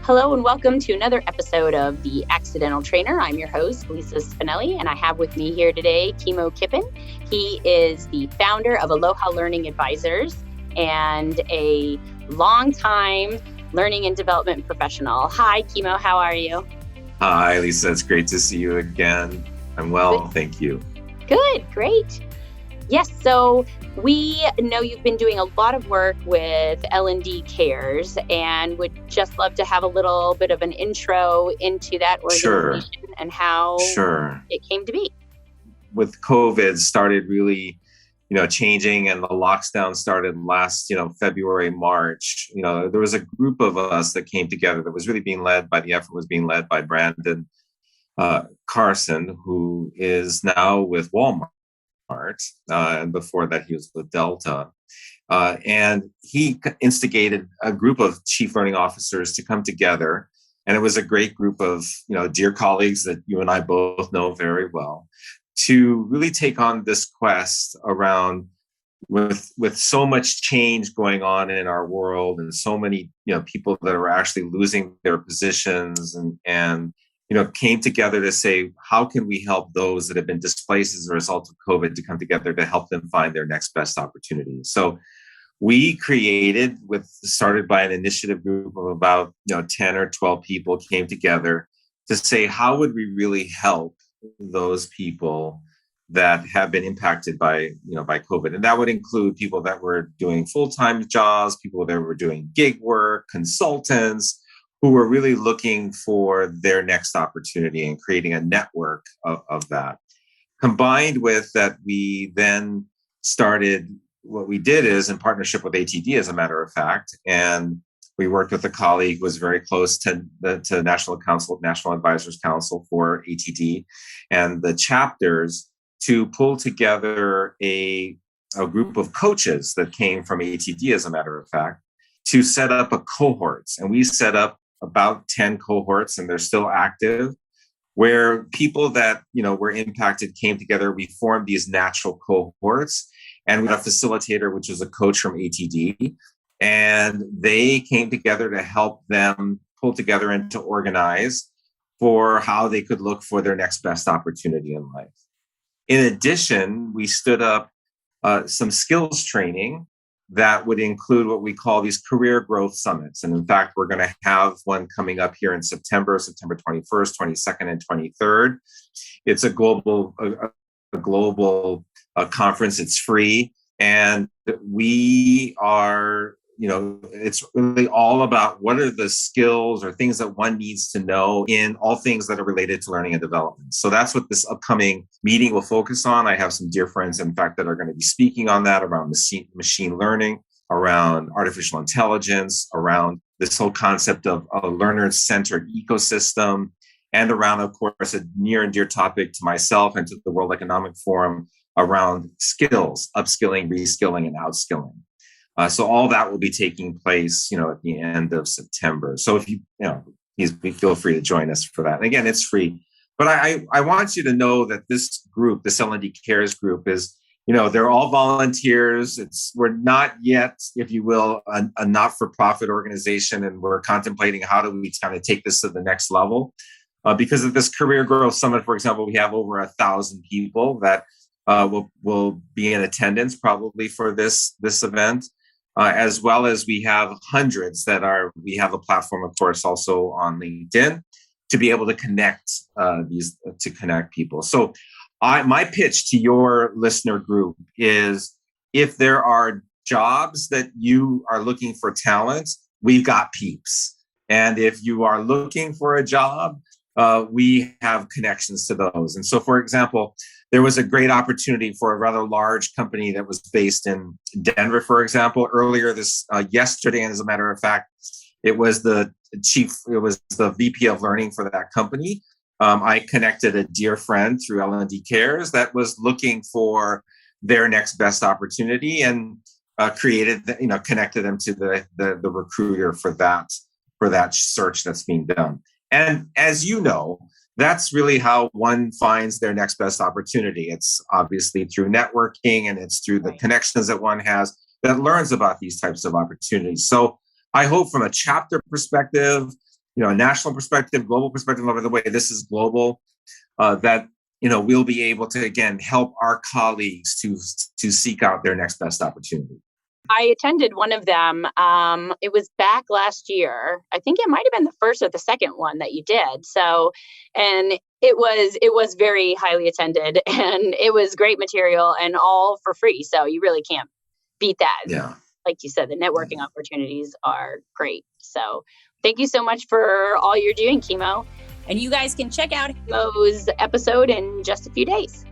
Hello and welcome to another episode of The Accidental Trainer. I'm your host, Lisa Spinelli, and I have with me here today Kimo Kippen. He is the founder of Aloha Learning Advisors and a longtime learning and development professional. Hi, Kimo. How are you? Hi, Lisa. It's great to see you again. I'm well, thank you. Good, great. Yes, so we know you've been doing a lot of work with L&D Cares and would just love to have a little bit of an intro into that organization and how it came to be. With COVID started really, changing, and the lockdown started last, February, March. There was a group of us that came together that was really being led by Brandon Carson, who is now with Walmart. And before that, he was with Delta. And he instigated a group of chief learning officers to come together. And it was a great group of, dear colleagues that you and I both know very well, to really take on this quest around with so much change going on in our world and so many, people that are actually losing their positions and came together to say, how can we help those that have been displaced as a result of COVID to come together to help them find their next best opportunity? So we started by an initiative group of about 10 or 12 people came together to say, how would we really help those people that have been impacted by COVID? And that would include people that were doing full-time jobs, people that were doing gig work, consultants, who were really looking for their next opportunity and creating a network of that. Combined with that, we then started, what we did is in partnership with ATD, as a matter of fact, and we worked with a colleague who was very close to National Advisors Council for ATD and the chapters to pull together a group of coaches that came from ATD, as a matter of fact, to set up a cohorts. And we set up about 10 cohorts, and they're still active, where people that were impacted came together. We formed these natural cohorts, and we had a facilitator, which is a coach from ATD, and they came together to help them pull together and to organize for how they could look for their next best opportunity in life. In addition, we stood up some skills training that would include what we call these career growth summits. And in fact, we're going to have one coming up here in September 21st, 22nd, and 23rd. It's a global conference. It's free. And we are, it's really all about what are the skills or things that one needs to know in all things that are related to learning and development. So that's what this upcoming meeting will focus on. I have some dear friends, in fact, that are going to be speaking on that, around machine learning, around artificial intelligence, around this whole concept of a learner-centered ecosystem, and around, of course, a near and dear topic to myself and to the World Economic Forum around skills, upskilling, reskilling, and outskilling. So all that will be taking place, at the end of September. So if you feel free to join us for that. And again, it's free. But I want you to know that this group, this L&D Cares group, is, they're all volunteers. We're not yet, if you will, a not-for-profit organization, and we're contemplating how do we kind of take this to the next level. Because of this Career Growth Summit, for example, we have over 1,000 people that will be in attendance probably for this event. As well as we have hundreds we have a platform, of course, also on LinkedIn to be able to connect people. So my pitch to your listener group is, if there are jobs that you are looking for talent, we've got peeps. And if you are looking for a job, we have connections to those. And so, for example, there was a great opportunity for a rather large company that was based in Denver, for example, earlier yesterday. And as a matter of fact, it was the VP of learning for that company. I connected a dear friend through L&D Cares that was looking for their next best opportunity, and connected them to the recruiter for that search that's being done. And as you know, that's really how one finds their next best opportunity. It's obviously through networking, and it's through the connections that one has that learns about these types of opportunities. So I hope from a chapter perspective, a national perspective, global perspective. By the way, this is global. That we'll be able to again help our colleagues to seek out their next best opportunity. I attended one of them. It was back last year. I think it might have been the first or the second one that you did. So, and it was very highly attended, and it was great material and all for free. So you really can't beat that. Yeah. Like you said, the networking opportunities are great. So thank you so much for all you're doing, Kimo. And you guys can check out Kimo's episode in just a few days.